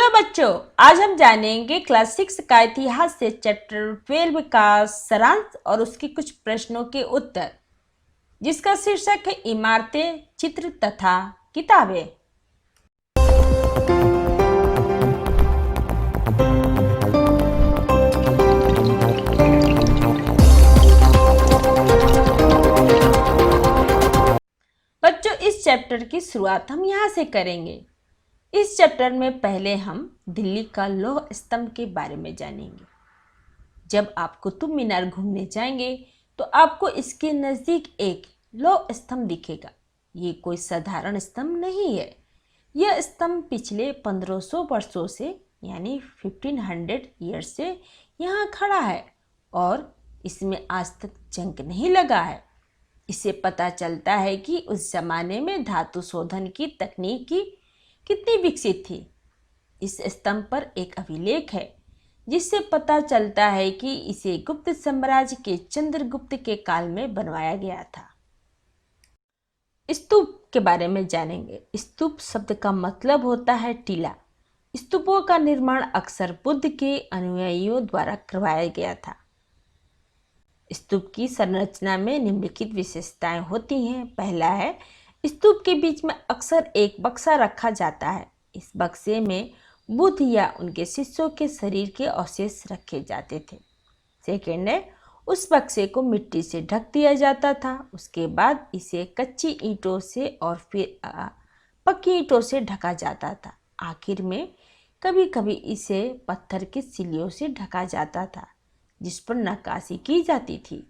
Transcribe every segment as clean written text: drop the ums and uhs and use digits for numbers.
Hello बच्चों, आज हम जानेंगे क्लास 6 का इतिहास से चैप्टर 12 का सारांश और उसके कुछ प्रश्नों के उत्तर, जिसका शीर्षक है इमारतें, चित्र तथा किताबें। बच्चों, इस चैप्टर की शुरुआत हम यहाँ से करेंगे। इस चैप्टर में पहले हम दिल्ली का लौह स्तंभ के बारे में जानेंगे। जब आप कुतुब मीनार घूमने जाएंगे तो आपको इसके नज़दीक एक लौह स्तंभ दिखेगा। ये कोई साधारण स्तंभ नहीं है। यह स्तंभ पिछले 1500 वर्षों से यानी 1500 ईयर्स से यहाँ खड़ा है और इसमें आज तक जंग नहीं लगा है। इससे पता चलता है कि उस जमाने में धातु शोधन की तकनीक कितनी विकसित थी। इस स्तंभ पर एक अभिलेख है जिससे पता चलता है कि इसे गुप्त साम्राज्य के चंद्रगुप्त के काल में बनवाया गया था। स्तूप के बारे में जानेंगे। स्तूप शब्द का मतलब होता है टीला। स्तूपों का निर्माण अक्सर बुद्ध के अनुयायियों द्वारा करवाया गया था। स्तूप की संरचना में निम्नलिखित विशेषताएं होती हैं। पहला है, स्तूप के बीच में अक्सर एक बक्सा रखा जाता है। इस बक्से में बुद्ध या उनके शिष्यों के शरीर के अवशेष रखे जाते थे। सेकेंड है, उस बक्से को मिट्टी से ढक दिया जाता था। उसके बाद इसे कच्ची ईंटों से और फिर पक्की ईंटों से ढका जाता था। आखिर में कभी कभी इसे पत्थर की सिल्लियों से ढका जाता था जिस पर नक्काशी की जाती थी।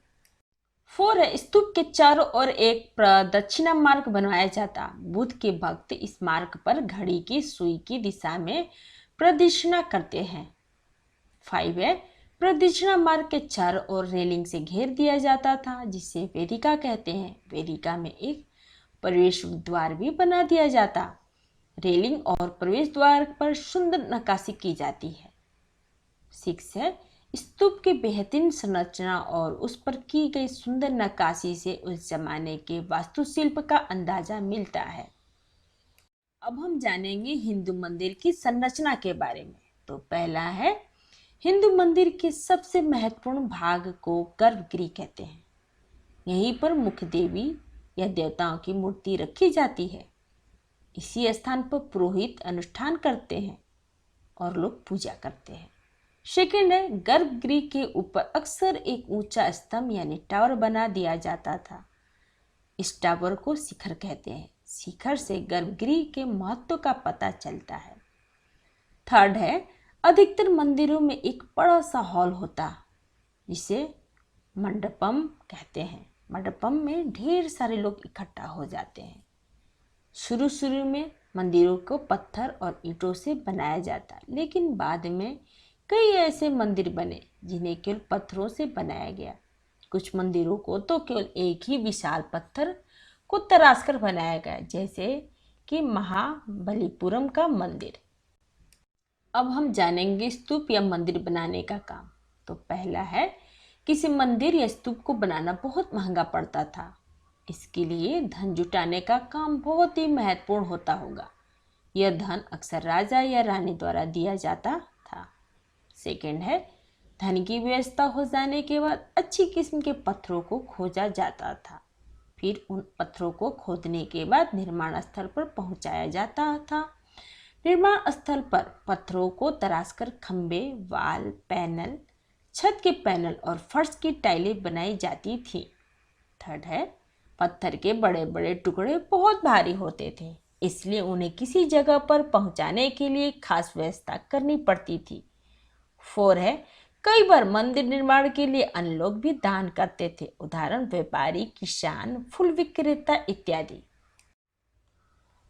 4 है, स्तूप के चारों ओर एक प्रदक्षिणा मार्ग बनवाया जाता। बुद्ध के भक्त इस मार्ग पर घड़ी की सुई की दिशा में प्रदक्षिणा करते हैं। 5 है, प्रदक्षिणा मार्ग के चारों ओर रेलिंग से घेर दिया जाता था जिसे वेदिका कहते हैं। वेदिका में एक प्रवेश द्वार भी बना दिया जाता। रेलिंग और प्रवेश द्वार पर सुंदर नक्काशी की जाती है। 6 है, स्तूप की बेहतरीन संरचना और उस पर की गई सुंदर नक्काशी से उस जमाने के वास्तुशिल्प का अंदाजा मिलता है। अब हम जानेंगे हिंदू मंदिर की संरचना के बारे में। तो पहला है, हिंदू मंदिर के सबसे महत्वपूर्ण भाग को गर्भगृह कहते हैं। यहीं पर मुख्य देवी या देवताओं की मूर्ति रखी जाती है। इसी स्थान पर पुरोहित अनुष्ठान करते हैं और लोग पूजा करते हैं। सेकेंड है, गर्भगृह के ऊपर अक्सर एक ऊंचा स्तंभ यानी टावर बना दिया जाता था। इस टावर को शिखर कहते हैं। शिखर से गर्भगृह के महत्व का पता चलता है। थर्ड है, अधिकतर मंदिरों में एक बड़ा सा हॉल होता जिसे मंडपम कहते हैं। मंडपम में ढेर सारे लोग इकट्ठा हो जाते हैं। शुरू में मंदिरों को पत्थर और ईंटों से बनाया जाता, लेकिन बाद में कई ऐसे मंदिर बने जिन्हें केवल पत्थरों से बनाया गया। कुछ मंदिरों को तो केवल एक ही विशाल पत्थर को तराश कर बनाया गया, जैसे कि महाबलीपुरम का मंदिर। अब हम जानेंगे स्तूप या मंदिर बनाने का काम। तो पहला है, किसी मंदिर या स्तूप को बनाना बहुत महंगा पड़ता था। इसके लिए धन जुटाने का काम बहुत ही महत्वपूर्ण होता होगा। यह धन अक्सर राजा या रानी द्वारा दिया जाता था। सेकेंड है, धन की व्यवस्था हो जाने के बाद अच्छी किस्म के पत्थरों को खोजा जाता था। फिर उन पत्थरों को खोदने के बाद निर्माण स्थल पर पहुंचाया जाता था। निर्माण स्थल पर पत्थरों को तराशकर खंबे, वाल, पैनल, छत के पैनल और फर्श की टाइलें बनाई जाती थी। थर्ड है, पत्थर के बड़े बड़े टुकड़े बहुत भारी होते थे, इसलिए उन्हें किसी जगह पर पहुंचाने के लिए खास व्यवस्था करनी पड़ती थी। 4 है, कई बार मंदिर निर्माण के लिए अन्य लोग भी दान करते थे, उदाहरण व्यापारी, किसान, फूल विक्रेता इत्यादि।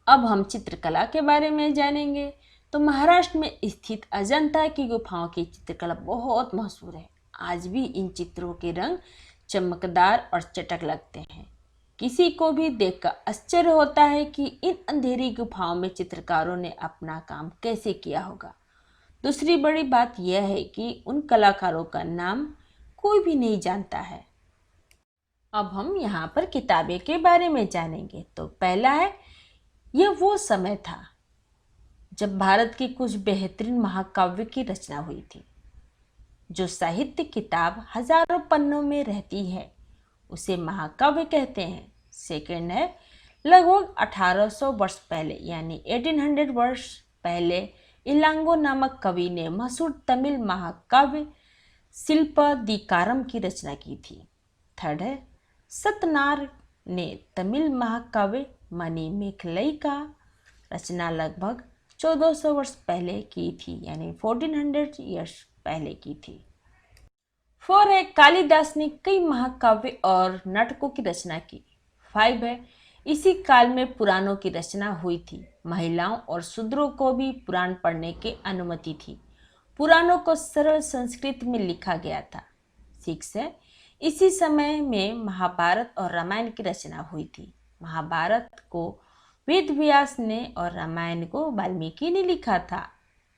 अब हम चित्रकला के बारे में जानेंगे। तो महाराष्ट्र में स्थित अजंता की गुफाओं की चित्रकला बहुत मशहूर है। आज भी इन चित्रों के रंग चमकदार और चटक लगते हैं। किसी को भी देखकर आश्चर्य होता है कि इन अंधेरी गुफाओं में चित्रकारों ने अपना काम कैसे किया होगा। दूसरी बड़ी बात यह है कि उन कलाकारों का नाम कोई भी नहीं जानता है। अब हम यहाँ पर किताबें के बारे में जानेंगे। तो पहला है, यह वो समय था जब भारत की कुछ बेहतरीन महाकाव्य की रचना हुई थी। जो साहित्य किताब हजारों पन्नों में रहती है उसे महाकाव्य कहते हैं। सेकंड है, लगभग 1800 वर्ष पहले यानी 1800 वर्ष पहले इलांगो नामक कवि ने मशहूर तमिल महाकाव्य शिल्पदीकारम की रचना की थी। थर्ड है, सतनार ने तमिल महाकाव्य मणिमेखलाई का रचना लगभग 1400 वर्ष पहले की थी यानी 1400 ईयर्स पहले की थी। 4 है, कालिदास ने कई महाकाव्य और नाटकों की रचना की। 5 है, इसी काल में पुराणों की रचना हुई थी। महिलाओं और शूद्रों को भी पुराण पढ़ने की अनुमति थी। पुराणों को सरल संस्कृत में लिखा गया था। 6 है, इसी समय में महाभारत और रामायण की रचना हुई थी। महाभारत को वेद व्यास ने और रामायण को वाल्मीकि ने लिखा था।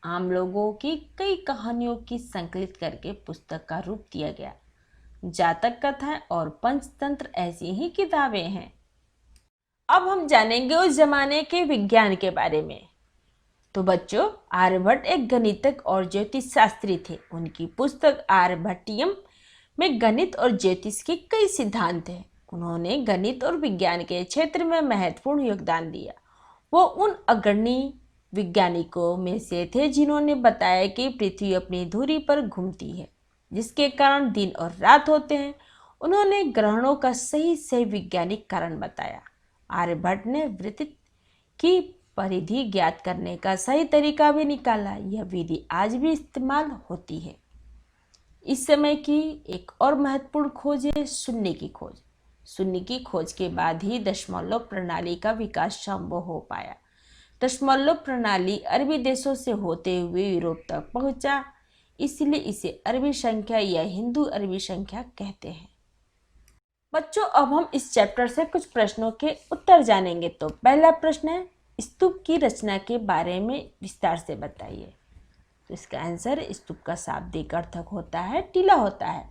आम लोगों की कई कहानियों की संकलित करके पुस्तक का रूप दिया गया। जातक कथा और पंचतंत्र ऐसी ही किताबें हैं। अब हम जानेंगे उस जमाने के विज्ञान के बारे में। तो बच्चों, आर्यभट्ट एक गणितज्ञ और ज्योतिष शास्त्री थे। उनकी पुस्तक आर्यभट्टियम में गणित और ज्योतिष के कई सिद्धांत हैं। उन्होंने गणित और विज्ञान के क्षेत्र में महत्वपूर्ण योगदान दिया। वो उन अग्रणी वैज्ञानिकों में से थे जिन्होंने बताया कि पृथ्वी अपनी धुरी पर घूमती है, जिसके कारण दिन और रात होते हैं। उन्होंने ग्रहणों का सही वैज्ञानिक कारण बताया। आर्यभट्ट ने वृत्त की परिधि ज्ञात करने का सही तरीका भी निकाला। यह विधि आज भी इस्तेमाल होती है। इस समय की एक और महत्वपूर्ण खोज है शून्य की खोज। शून्य की खोज के बाद ही दशमलव प्रणाली का विकास संभव हो पाया। दशमलव प्रणाली अरबी देशों से होते हुए यूरोप तक पहुंचा, इसलिए इसे अरबी संख्या या हिंदू अरबी संख्या कहते हैं। बच्चों, अब हम इस चैप्टर से कुछ प्रश्नों के उत्तर जानेंगे। तो पहला प्रश्न है, स्तूप की रचना के बारे में विस्तार से बताइए। तो इसका आंसर, स्तूप का शाब्दिक अर्थ होता है टीला होता है।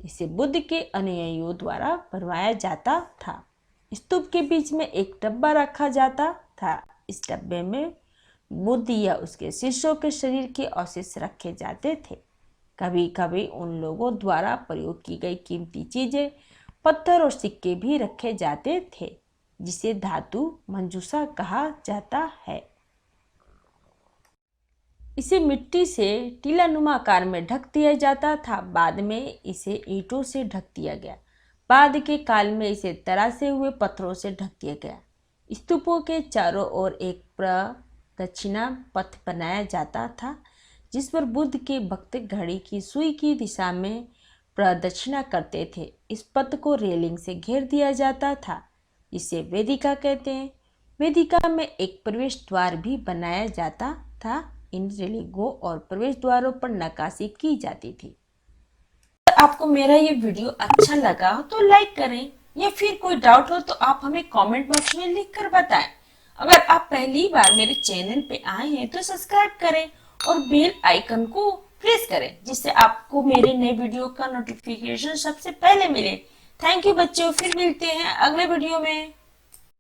इसे बुद्ध के अनुयायियों द्वारा बनवाया जाता था। स्तूप के बीच में एक डब्बा रखा जाता था। इस डब्बे में बुद्ध या उसके शिष्यों के शरीर के अवशेष रखे जाते थे। कभी कभी उन लोगों द्वारा प्रयोग की गई कीमती चीजें, पत्थर और सिक्के भी रखे जाते थे, जिसे धातु मंजूषा कहा जाता है। इसे मिट्टी से टीलानुमा आकार में ढक दिया जाता था। बाद में इसे ईंटों से ढक दिया गया। बाद के काल में इसे तरासे हुए पत्थरों से ढक दिया गया। स्तूपों के चारों ओर एक प्रदक्षिणा पथ बनाया जाता था, जिस पर बुद्ध के भक्त घड़ी की सुई की दिशा में प्रदक्षिणा करते थे। इस पथ को रेलिंग से घेर दिया जाता था, जिसे वेदिका कहते हैं। वेदिका में एक प्रवेश द्वार भी बनाया जाता था। इन रेलिंगों और प्रवेश द्वारों पर नक्काशी की जाती थी। अगर आपको मेरा ये वीडियो अच्छा लगा हो तो लाइक करें, या फिर कोई डाउट हो तो आप हमें कमेंट बॉक्स में लिख कर बताएं। अगर आप पहली बार मेरे चैनल पे आए हैं तो सब्सक्राइब करें और बेल आइकन को प्रेस करें, जिससे आपको मेरे नए वीडियो का नोटिफिकेशन सबसे पहले मिले। थैंक यू बच्चों, फिर मिलते हैं अगले वीडियो में।